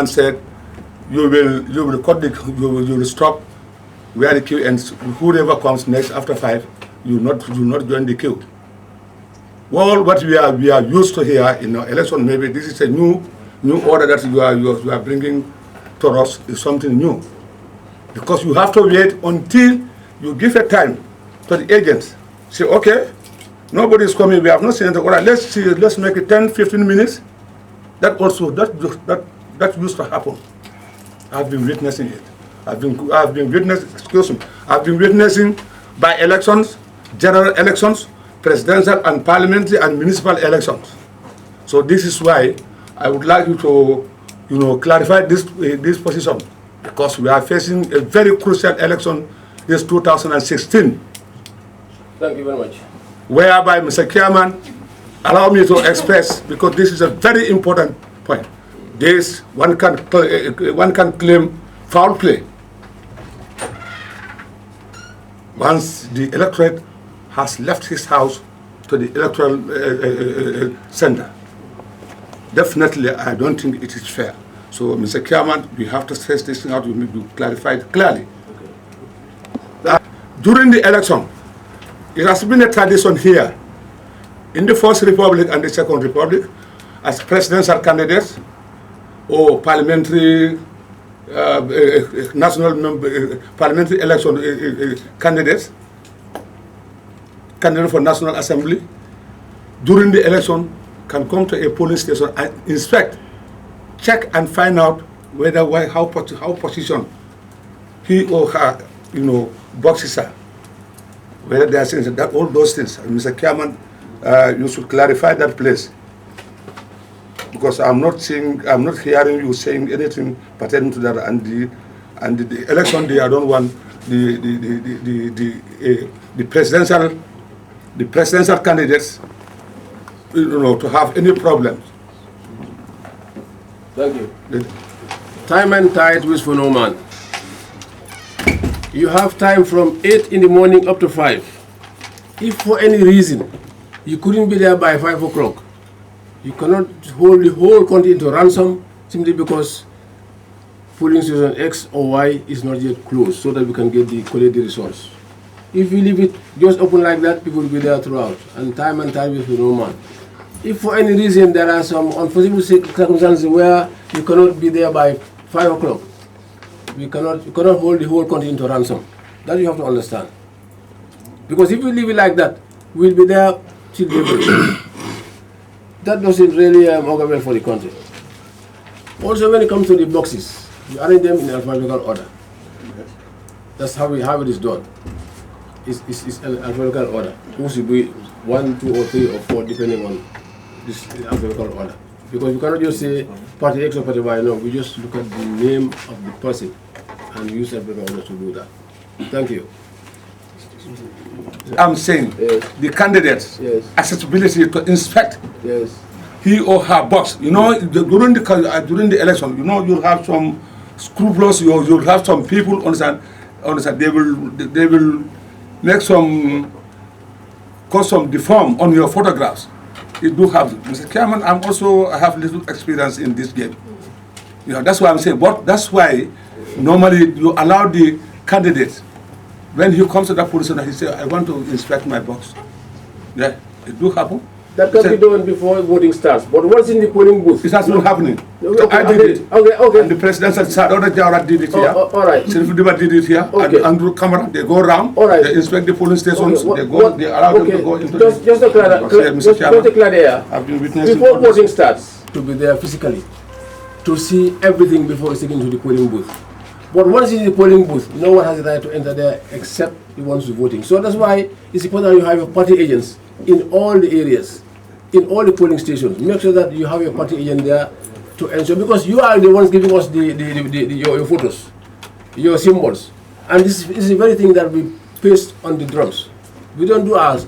and said, you will cut the, you will stop where the queue ends. Whoever comes next after 5, you will not join the queue. Well, what we are used to here in our election, maybe this is a new order that you are bringing to us, is something new, because you have to wait until you give a time to the agents. Say, okay, nobody is coming. We have not seen the order. Let's make it 10-15 minutes. That used to happen. I've been witnessing it. I've been witnessing by elections, general elections, presidential and parliamentary and municipal elections. So this is why I would like you to, clarify this position, because we are facing a very crucial election this 2016. Thank you very much. Whereby, Mr. Chairman, allow me to express, because this is a very important point. This one can claim foul play once the electorate has left his house to the electoral center. Definitely, I don't think it is fair. So, Mr. Chairman, we have to stress this thing out. We need to clarify it clearly. Okay. During the election, it has been a tradition here, in the First Republic and the Second Republic, as presidential candidates or parliamentary, parliamentary election candidates for National Assembly, during the election, can come to a polling station and inspect, check and find out whether, how position he or her, boxes are, whether they are saying that, all those things. And Mr. Chairman, you should clarify that place, because I'm not hearing you saying anything pertaining to that. And the election day, I don't want the presidential candidates, to have any problems. Thank you. Time and tide waits for no man. You have time from 8 in the morning up to 5. If for any reason you couldn't be there by 5 o'clock, you cannot hold the whole country into ransom simply because polling station X or Y is not yet closed, so that we can collect the results. If we leave it just open like that, people will be there throughout, and time and tide waits for no man. If for any reason there are some unforeseen circumstances where you cannot be there by 5 o'clock, you cannot hold the whole country into ransom. That you have to understand. Because if we leave it like that, we'll be there till daybreak. That doesn't really augur well for the country. Also, when it comes to the boxes, you arrange them in alphabetical order. That's how it is done. It's an alphabetical order. It should be 1, 2, or 3, or 4, depending on this alphabetical order. Because we cannot just say party X or party Y. No, we just look at the name of the person and use alphabetical order to do that. Thank you. I'm saying, yes, the candidates, yes, accessibility to inspect, yes, he or her box. During the election, you'll have some scrupulous. You'll have some people understand. They will make cause some deform on your photographs. You do have, Mr. Chairman. I have little experience in this game. That's why I'm saying. But that's why normally you allow the candidates, when he comes to that position, he says, I want to inspect my box. Yeah, it do happen. That can be done before voting starts. But once in the polling booth, it has not happening. Okay, I did it. Okay. And the presidential side, other Jawara did it here. All right. Sirif Diba did it here. Okay. And Andrew Kamara, they go around. All right. They inspect the polling stations. Okay. They allow them to go into just to clear the air. I've been witnessing before voting starts, to be there physically, to see everything before it's taken to the polling booth. But once in the polling booth, no one has the right to enter there except the ones who are voting. So that's why it's important you have your party agents in all the areas, in all the polling stations. Make sure that you have your party agent there to ensure, because you are the ones giving us your photos, your symbols. And this is the very thing that we paste on the drums. We don't do our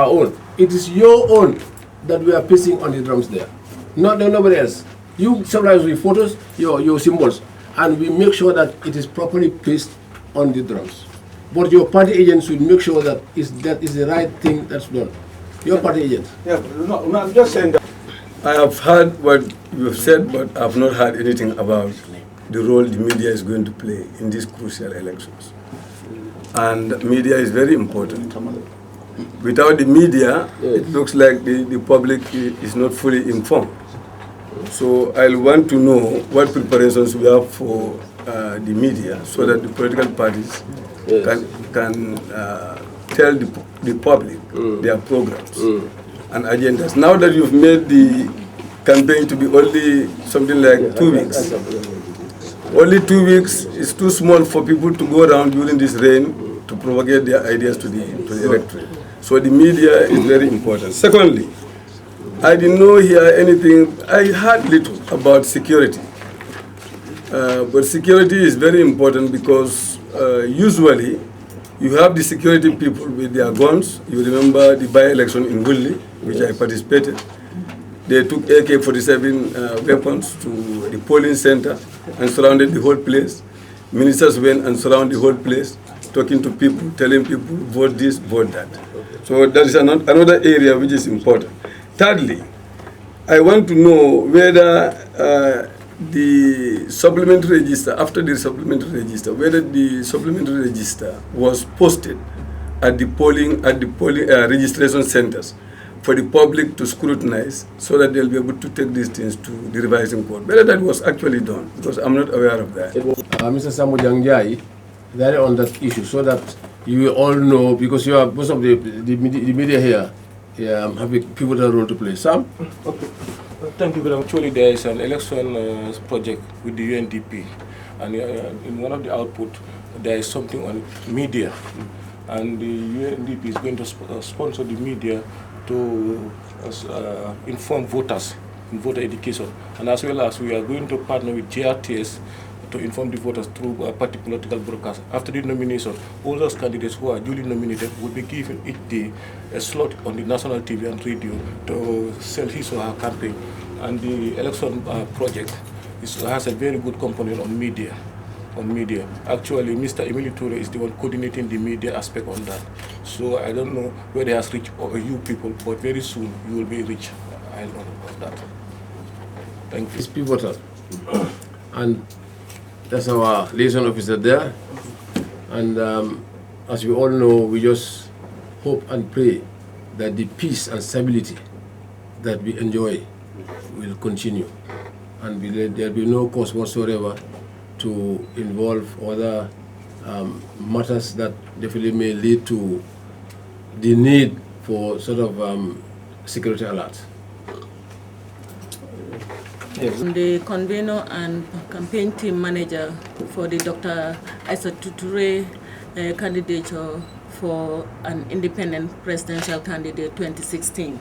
own. It is your own that we are pasting on the drums there. Nobody else. You supply us with photos, your symbols, and we make sure that it is properly pasted on the drums. But your party agents will make sure that is the right thing that's done. Your party agent. Yeah, no, I'm just saying that. I have heard what you have said, but I have not heard anything about the role the media is going to play in these crucial elections. And media is very important. Without the media, it looks like the public is not fully informed. So I'll want to know what preparations we have for the media so that the political parties can tell the public their programs and agendas. Now that you've made the campaign to be only something like 2 weeks, only 2 weeks is too small for people to go around during this rain to propagate their ideas to the electorate. So the media is very important. Secondly, I did not hear anything, I heard little about security. But security is very important because usually you have the security people with their guns. You remember the by-election in Willy, which I participated. They took AK-47 weapons to the polling center and surrounded the whole place. Ministers went and surrounded the whole place, talking to people, telling people, vote this, vote that. So that is another area which is important. Thirdly, I want to know whether the supplementary register, after the supplementary register, whether the supplementary register was posted at the polling registration centers for the public to scrutinize so that they'll be able to take these things to the revising court. Whether that was actually done, because I'm not aware of that. Mr. Samu Jangjai, that on that issue, so that you will all know, because you are most of the media here have a pivotal role to play. Sam? Okay. Thank you very much. Actually, there is an election project with the UNDP, and in one of the output, there is something on media, and the UNDP is going to sponsor the media to inform voters in voter education, and as well as we are going to partner with GRTS to inform the voters through a party political broadcast. After the nomination, all those candidates who are duly nominated will be given each day a slot on the national TV and radio to sell his or her campaign. And the election project has a very good component on media. Actually, Mr. Emily Toure is the one coordinating the media aspect on that. So I don't know whether he has reached you people, but very soon you will be rich. I know of that. Thank you. It's pivotal. And that's our liaison officer there. And as we all know, we just hope and pray that the peace and stability that we enjoy will continue. And there will be no cause whatsoever to involve other matters that definitely may lead to the need for sort of security alert. Yes. I'm the convener and campaign team manager for the Dr. Toure candidature for an independent presidential candidate 2016.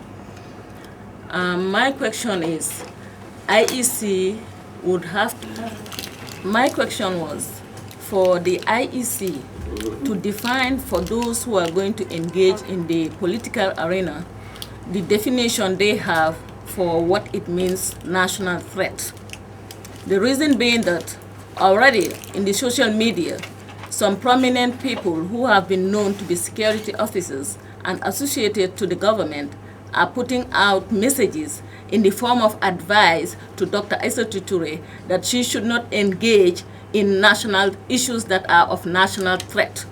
My question is, IEC would have to, my question was for the IEC to define for those who are going to engage in the political arena the definition they have for what it means national threat. The reason being that already in the social media, some prominent people who have been known to be security officers and associated to the government are putting out messages in the form of advice to Dr. Toure that she should not engage in national issues that are of national threat.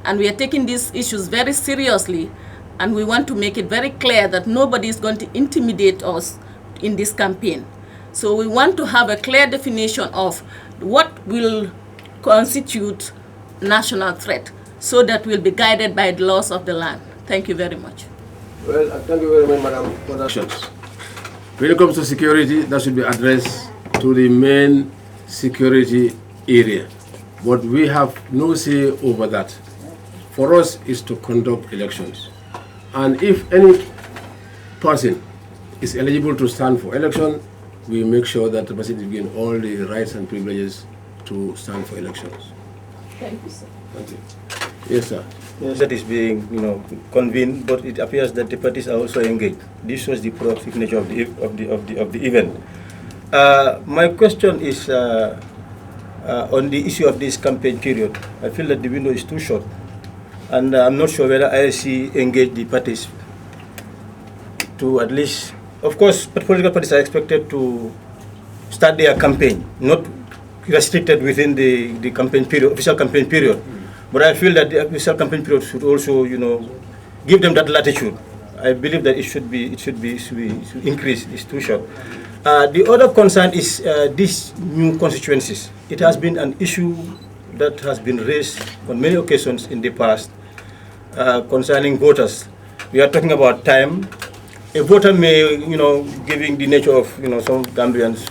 And we are taking these issues very seriously, and we want to make it very clear that nobody is going to intimidate us in this campaign. So we want to have a clear definition of what will constitute national threat so that we'll be guided by the laws of the land. Thank you very much. Well, thank you very much, Madam, for that. When it comes to security, that should be addressed to the main security area. But we have no say over that. For us is to conduct elections. And if any person is eligible to stand for election, we make sure that the person is given all the rights and privileges to stand for elections. Thank you, sir. Thank you. Yes, sir. Yes, that is being, convened, but it appears that the parties are also engaged. This was the proactive nature of the event. My question is on the issue of this campaign period. I feel that the window is too short, and I'm not sure whether IEC engaged the parties to at least of course, political parties are expected to start their campaign, not restricted within the campaign period, official campaign period. But I feel that the official campaign period should also, give them that latitude. I believe that it should increase. It's too short. The other concern is these new constituencies. It has been an issue that has been raised on many occasions in the past concerning voters. We are talking about time. A voter may, given the nature of, some Gambians,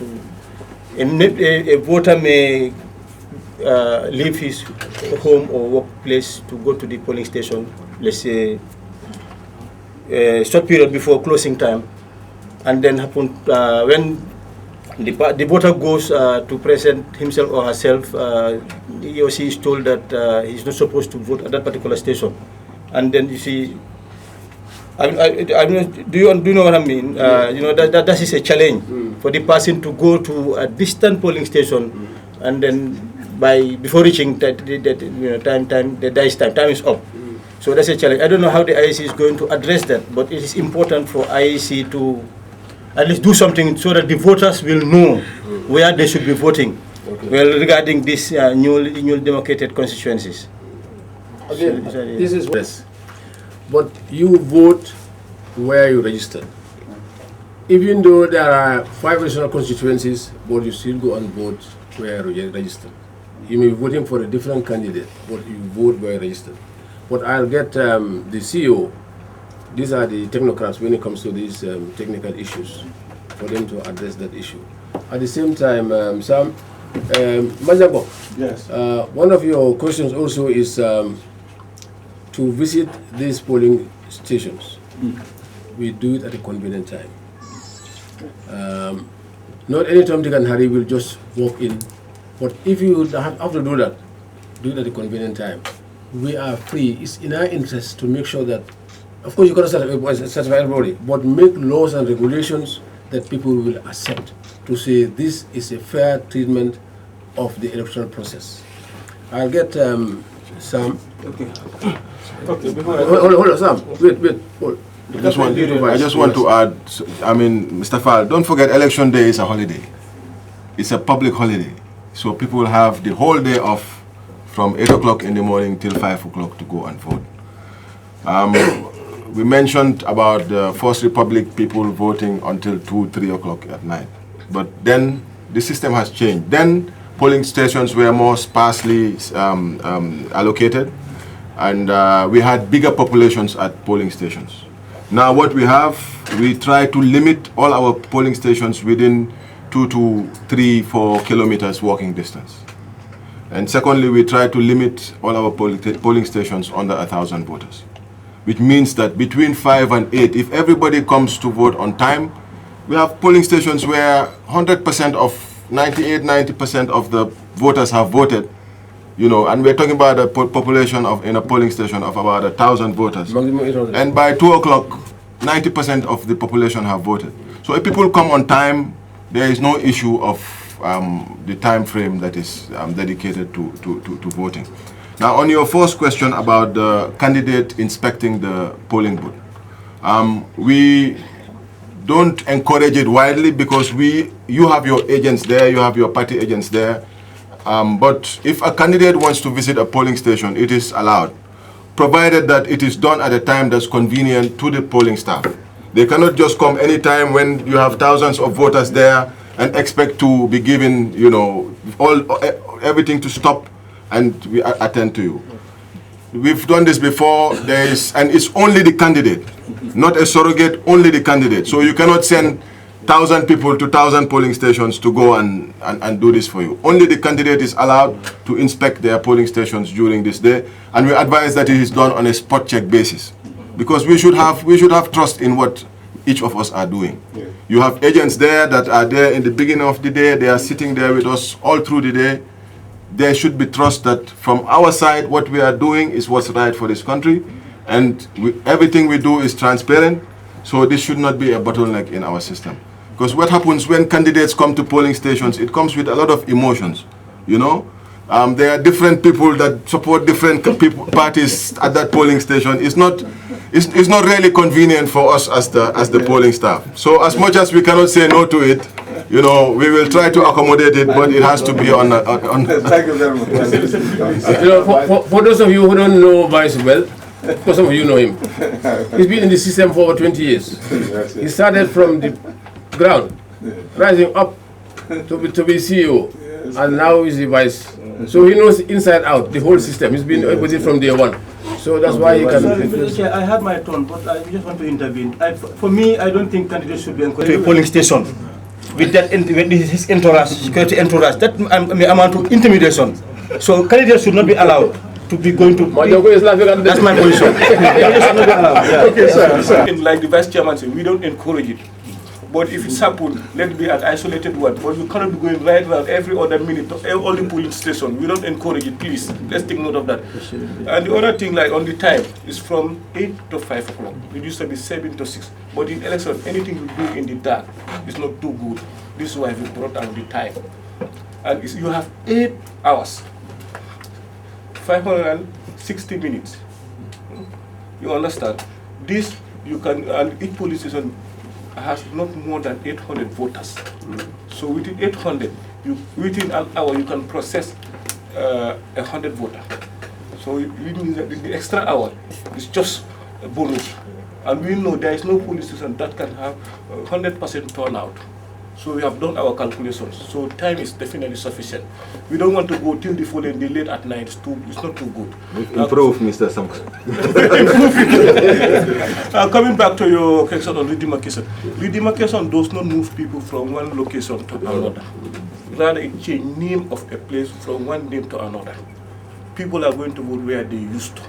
a voter may leave his home or workplace to go to the polling station, let's say, a short period before closing time, and then when the voter goes to present himself or herself, he or she is told that he's not supposed to vote at that particular station, and then you see. Do you know what I mean? That is a challenge for the person to go to a distant polling station, and then before reaching time is up. So that's a challenge. I don't know how the IEC is going to address that, but it is important for IEC to at least do something so that the voters will know where they should be voting. Well, regarding these newly demarcated constituencies. Again, this is this. But you vote where you register. Even though there are 5 regional constituencies, but you still go and vote where you register. You may be voting for a different candidate, but you vote where you register. But I'll get the CEO. These are the technocrats when it comes to these technical issues, for them to address that issue. At the same time, Sam, Manjabo, Yes. one of your questions also is to visit these polling stations. We do it at a convenient time. Not any time Dick and Harry will just walk in, but if you have to do that, do it at a convenient time. We are free. It's in our interest to make sure that, of course, you cannot satisfy everybody, but make laws and regulations that people will accept, to say this is a fair treatment of the electoral process. I'll get Sam. Okay. Okay. Hold on, Sam. Wait. Hold. I just want to add, Mr. Fall, don't forget election day is a holiday. It's a public holiday. So people will have the whole day off from 8 o'clock in the morning till 5 o'clock to go and vote. We mentioned about the First Republic people voting until 2, 3 o'clock at night. But then the system has changed. Then polling stations were more sparsely allocated, and we had bigger populations at polling stations. Now what we have, we try to limit all our polling stations within 2 to 3, 4 kilometers walking distance. And secondly, we try to limit all our polling stations under 1,000 voters, which means that between 5 and 8, if everybody comes to vote on time, we have polling stations where 100% of 90% of the voters have voted, and we're talking about a population in a polling station of about 1,000 voters. And by 2 o'clock, 90% of the population have voted. So if people come on time, there is no issue of the time frame that is dedicated to voting. Now, on your first question about the candidate inspecting the polling booth, we don't encourage it widely because you have your agents there, you have your party agents there. But if a candidate wants to visit a polling station, it is allowed, provided that it is done at a time that's convenient to the polling staff. They cannot just come anytime when you have thousands of voters there and expect to be given, everything to stop and we attend to you. We've done this before, and it's only the candidate, not a surrogate, only the candidate. So you cannot send 1,000 people to 1,000 polling stations to go and do this for you. Only the candidate is allowed to inspect their polling stations during this day, and we advise that it is done on a spot check basis, because we should have trust in what each of us are doing. Yeah. You have agents there that are there in the beginning of the day, they are sitting there with us all through the day. There should be trust that from our side, what we are doing is what's right for this country, and everything we do is transparent, so this should not be a bottleneck in our system. Because what happens when candidates come to polling stations, it comes with a lot of emotions, There are different people that support different parties at that polling station. It's not really convenient for us as the polling staff. So as much as we cannot say no to it, we will try to accommodate it, but it has to be on. Thank you very much. For those of you who don't know Vice well, because some of you know him, he's been in the system for over 20 years. He started from the ground, rising up to be CEO, and now he's the vice. So he knows inside out the whole system. He's been with it from day one. So that's why he can. Sorry, Mr. Chair, I had my turn, but I just want to intervene. For me, I don't think candidates should be encouraged to a polling station with that with his entourage, security entourage. That may amount to intimidation. So candidates should not be allowed to be going to. That's my position. Okay, sir. Like the vice chairman said, we don't encourage it. But if it's happened, let it be an isolated one. But you cannot be going right around every other minute to all the polling station. We don't encourage it, please. Let's take note of that. And the other thing, like on the time, is from 8 to 5 o'clock. It used to be 7 to 6. But in election, anything you do in the dark is not too good. This is why we brought down the time. And you have 8 hours, 560 minutes. You understand? This, you can, and each police station has not more than 800 voters. So within 800, within an hour, you can process 100 voters. So it means that the extra hour is just a bonus. And we know there is no police station that can have 100% turnout. So we have done our calculations. So time is definitely sufficient. We don't want to go till the following day late at night. It's not too good. Improve, Mr. Samson. Coming back to your question on redemarcation. Redemarcation does not move people from one location to another. Rather, it changes name of a place from one name to another. People are going to vote where they used to.